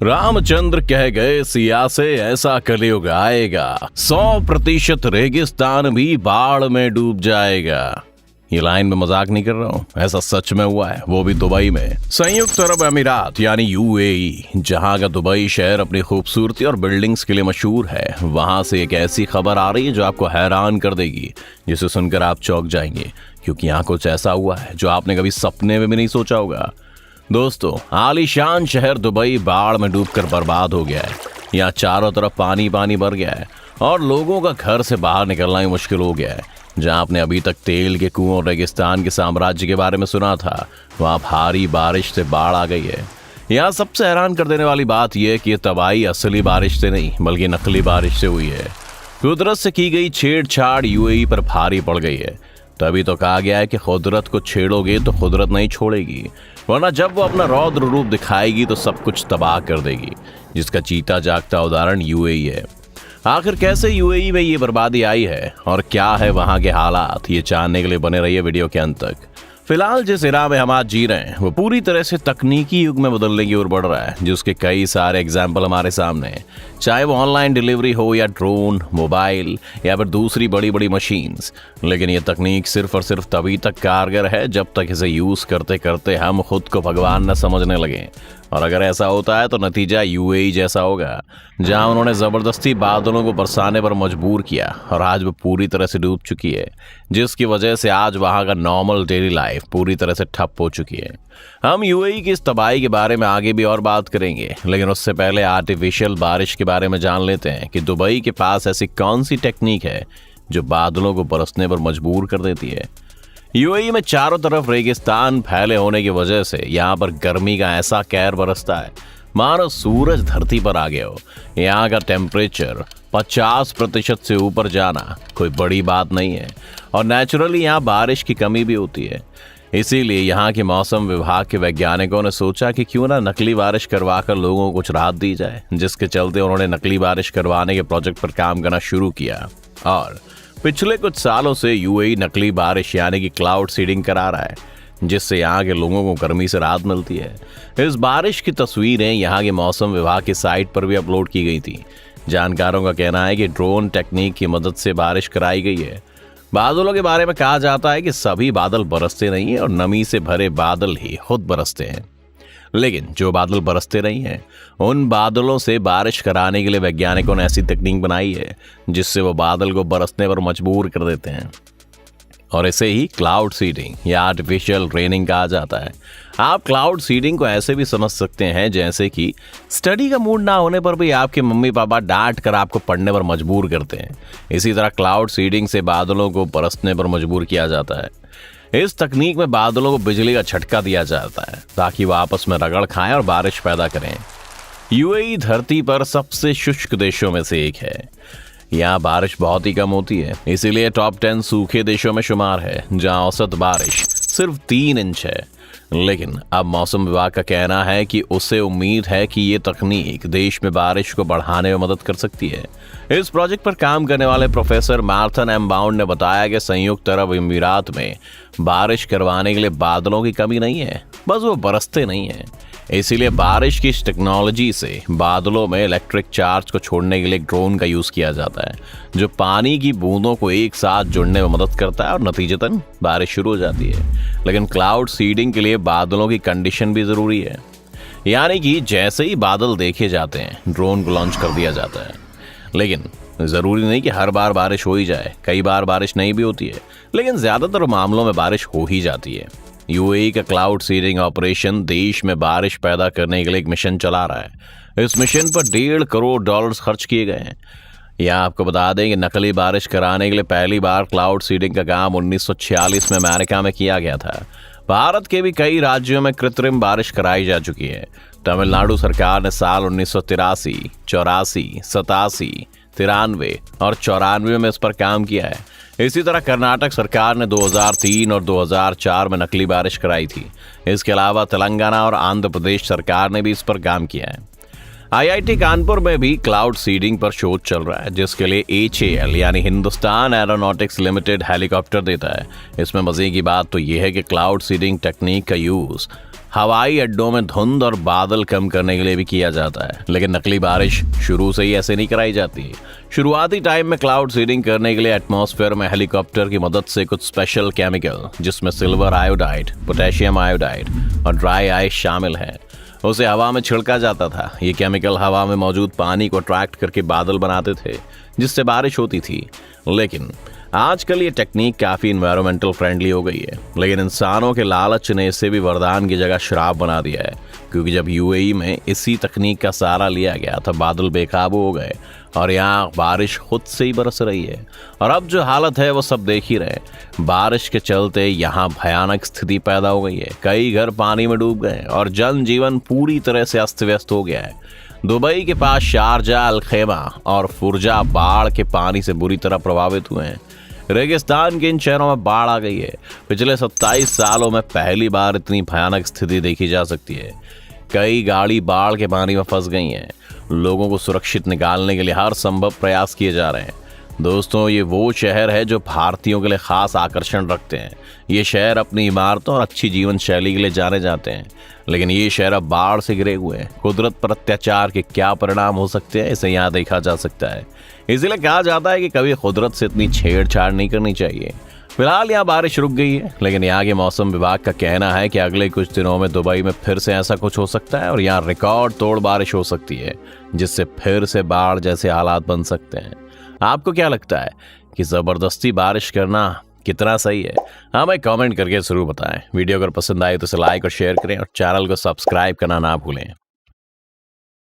रामचंद्र कह गए सिया से ऐसा कलयुग आएगा, 100% रेगिस्तान भी बाढ़ में डूब जाएगा। ये लाइन में मजाक नहीं कर रहा हूँ, ऐसा सच में हुआ है, वो भी दुबई में। संयुक्त अरब अमीरात यानी यूएई, जहाँ का दुबई शहर अपनी खूबसूरती और बिल्डिंग्स के लिए मशहूर है, वहां से एक ऐसी खबर आ रही है जो आपको हैरान कर देगी, जिसे सुनकर आप चौंक जाएंगे, क्योंकि यहाँ कुछ ऐसा हुआ है जो आपने कभी सपने में भी नहीं सोचा होगा। दोस्तों, आलीशान शहर दुबई बाढ़ में डूबकर बर्बाद हो गया है। यहाँ चारों तरफ पानी पानी भर गया है और लोगों का घर से बाहर निकलना ही मुश्किल हो गया है। जहाँ आपने अभी तक तेल के कुओं और रेगिस्तान के साम्राज्य के बारे में सुना था, वहाँ भारी बारिश से बाढ़ आ गई है। यहाँ सबसे हैरान कर देने वाली बात यह है कि ये तबाही असली बारिश से नहीं बल्कि नकली बारिश से हुई है। कुदरत से की गई छेड़छाड़ यूएई पर भारी पड़ गई है। तभी तो कहा गया है कि कुदरत को छेड़ोगे तो कुदरत नहीं छोड़ेगी, वरना जब वो अपना रौद्र रूप दिखाएगी तो सब कुछ तबाह कर देगी, जिसका जीता जागता उदाहरण यूएई है। आखिर कैसे यूएई में ये बर्बादी आई है और क्या है वहां के हालात, ये जानने के लिए बने रहिए वीडियो के अंत तक। फिलहाल जिस इरा में हम आज जी रहे हैं वो पूरी तरह से तकनीकी युग में बदलने की ओर बढ़ रहा है, जिसके कई सारे एग्जाम्पल हमारे सामने हैं। चाहे वो ऑनलाइन डिलीवरी हो या ड्रोन, मोबाइल या फिर दूसरी बड़ी बड़ी मशीन्स, लेकिन ये तकनीक सिर्फ और सिर्फ तभी तक कारगर है जब तक इसे यूज करते करते हम खुद को भगवान न समझने लगे। और अगर ऐसा होता है तो नतीजा यूएई जैसा होगा, जहां उन्होंने जबरदस्ती बादलों को बरसाने पर मजबूर किया और आज वो पूरी तरह से डूब चुकी है, जिसकी वजह से आज वहां का नॉर्मल डेली लाइफ पूरी तरह से ठप हो चुकी है। हम यूएई की इस तबाही के बारे में आगे भी और बात करेंगे, लेकिन उससे पहले आर्टिफिशियल बारिश के बारे में जान लेते हैं कि दुबई के पास ऐसी कौन सी टेक्निक है जो बादलों को बरसने पर मजबूर कर देती है। यूएई में चारों तरफ रेगिस्तान फैले होने की वजह से यहाँ पर गर्मी का ऐसा कहर बरसता है मानो सूरज धरती पर आ गया हो। यहाँ का टेम्परेचर 50% से ऊपर जाना कोई बड़ी बात नहीं है और नेचुरली यहाँ बारिश की कमी भी होती है। इसीलिए यहाँ के मौसम विभाग के वैज्ञानिकों ने सोचा कि क्यों ना नकली बारिश करवाकर लोगों को कुछ राहत दी जाए, जिसके चलते उन्होंने नकली बारिश करवाने के प्रोजेक्ट पर काम करना शुरू किया और पिछले कुछ सालों से यूएई नकली बारिश यानी कि क्लाउड सीडिंग करा रहा है, जिससे यहाँ के लोगों को गर्मी से राहत मिलती है। इस बारिश की तस्वीरें यहाँ के मौसम विभाग की साइट पर भी अपलोड की गई थी। जानकारों का कहना है कि ड्रोन टेक्निक की मदद से बारिश कराई गई है। बादलों के बारे में कहा जाता है कि सभी बादल बरसते नहीं है और नमी से भरे बादल ही खुद बरसते हैं, लेकिन जो बादल बरसते नहीं हैं उन बादलों से बारिश कराने के लिए वैज्ञानिकों ने ऐसी तकनीक बनाई है जिससे वो बादल को बरसने पर मजबूर कर देते हैं, और इसे ही क्लाउड सीडिंग या आर्टिफिशियल रेनिंग कहा जाता है। आप क्लाउड सीडिंग को ऐसे भी समझ सकते हैं जैसे कि स्टडी का मूड ना होने पर भी आपके मम्मी पापा डांट कर आपको पढ़ने पर मजबूर करते हैं। इसी तरह क्लाउड सीडिंग से बादलों को बरसने पर मजबूर किया जाता है। इस तकनीक में बादलों को बिजली का झटका दिया जाता है ताकि वो आपस में रगड़ खाएं और बारिश पैदा करें। यूएई धरती पर सबसे शुष्क देशों में से एक है। यहाँ बारिश बहुत ही कम होती है, इसीलिए टॉप 10 सूखे देशों में शुमार है, जहाँ औसत बारिश सिर्फ 3 इंच है। लेकिन अब मौसम विभाग का कहना है कि उसे उम्मीद है कि ये तकनीक देश में बारिश को बढ़ाने में मदद कर सकती है। इस प्रोजेक्ट पर काम करने वाले प्रोफेसर मार्थन एम बाउंड ने बताया कि संयुक्त अरब अमीरात में बारिश करवाने के लिए बादलों की कमी नहीं है, बस वो बरसते नहीं है। इसीलिए बारिश की इस टेक्नोलॉजी से बादलों में इलेक्ट्रिक चार्ज को छोड़ने के लिए ड्रोन का यूज किया जाता है, जो पानी की बूंदों को एक साथ जुड़ने में मदद करता है और नतीजतन बारिश शुरू हो जाती है। लेकिन क्लाउड सीडिंग के लिए बादलों की कंडीशन भी जरूरी है, यानी कि जैसे ही बादल देखे जाते हैं ड्रोन को लॉन्च कर दिया जाता है। लेकिन जरूरी नहीं कि हर बार बारिश हो ही जाए, कई बार बारिश नहीं भी होती है, लेकिन ज्यादातर मामलों में बारिश हो ही जाती है। यूएई का क्लाउड सीडिंग ऑपरेशन देश में बारिश पैदा करने के लिए एक मिशन चला रहा है। इस मिशन पर $1.5 करोड़ खर्च किए गए हैं। यहाँ आपको बता दें कि नकली बारिश कराने के लिए पहली बार क्लाउड सीडिंग का काम 1946 में अमेरिका में किया गया था। भारत के भी कई राज्यों में कृत्रिम बारिश कराई जा चुकी है। तमिलनाडु सरकार ने साल 1983, 84, 87, 93 और 94 में इस पर काम किया है। इसी तरह कर्नाटक सरकार ने 2003 और 2004 में नकली बारिश कराई थी। इसके अलावा तेलंगाना और आंध्र प्रदेश सरकार ने भी इस पर काम किया है। आईआईटी कानपुर में भी क्लाउड सीडिंग पर शोध चल रहा है, जिसके लिए HAL यानी हिंदुस्तान एरोनॉटिक्स लिमिटेड हेलीकॉप्टर देता है। इसमें मजे की बात तो यह है कि क्लाउड सीडिंग टेक्निक का यूज हवाई अड्डों में धुंध और बादल कम करने के लिए भी किया जाता है, लेकिन नकली बारिश शुरू से ही ऐसे नहीं कराई जाती। शुरुआती टाइम में क्लाउड सीडिंग करने के लिए एटमॉस्फेयर में हेलीकॉप्टर की मदद से कुछ स्पेशल केमिकल, जिसमें सिल्वर आयोडाइड, पोटेशियम आयोडाइड और ड्राई आइस शामिल है, उसे हवा में छिड़का जाता था। ये केमिकल हवा में मौजूद पानी को अट्रैक्ट करके बादल बनाते थे, जिससे बारिश होती थी। लेकिन आजकल ये टेक्निक काफ़ी इन्वायरमेंटल फ्रेंडली हो गई है, लेकिन इंसानों के लालच ने इसे भी वरदान की जगह श्राप बना दिया है। क्योंकि जब यूएई में इसी तकनीक का सहारा लिया गया था, बादल बेकाबू हो गए और यहाँ बारिश खुद से ही बरस रही है। और अब जो हालत है वो सब देख ही रहे। बारिश के चलते यहाँ भयानक स्थिति पैदा हो गई है। कई घर पानी में डूब गए और जनजीवन पूरी तरह से अस्त व्यस्त हो गया है। दुबई के पास शारजा, अलखेमा और फुरजा बाढ़ के पानी से बुरी तरह प्रभावित हुए हैं। रेगिस्तान के इन शहरों में बाढ़ आ गई है। पिछले 27 सालों में पहली बार इतनी भयानक स्थिति देखी जा सकती है। कई गाड़ी बाढ़ के पानी में फंस गई हैं। लोगों को सुरक्षित निकालने के लिए हर संभव प्रयास किए जा रहे हैं। दोस्तों, ये वो शहर है जो भारतीयों के लिए खास आकर्षण रखते हैं। ये शहर अपनी इमारतों और अच्छी जीवन शैली के लिए जाने जाते हैं, लेकिन ये शहर अब बाढ़ से घिरे हुए हैं। कुदरत पर अत्याचार के क्या परिणाम हो सकते हैं, इसे यहाँ देखा जा सकता है। इसलिए कहा जाता है कि कभी कुदरत से इतनी छेड़छाड़ नहीं करनी चाहिए। फिलहाल यहाँ बारिश रुक गई है, लेकिन यहाँ के मौसम विभाग का कहना है कि अगले कुछ दिनों में दुबई में फिर से ऐसा कुछ हो सकता है और यहाँ रिकॉर्ड तोड़ बारिश हो सकती है, जिससे फिर से बाढ़ जैसे हालात बन सकते हैं। आपको क्या लगता है कि जबरदस्ती बारिश करना कितना सही है? हमें कमेंट करके जरूर बताएं। वीडियो अगर पसंद आए तो इसे लाइक और शेयर करें और चैनल को सब्सक्राइब करना ना भूलें।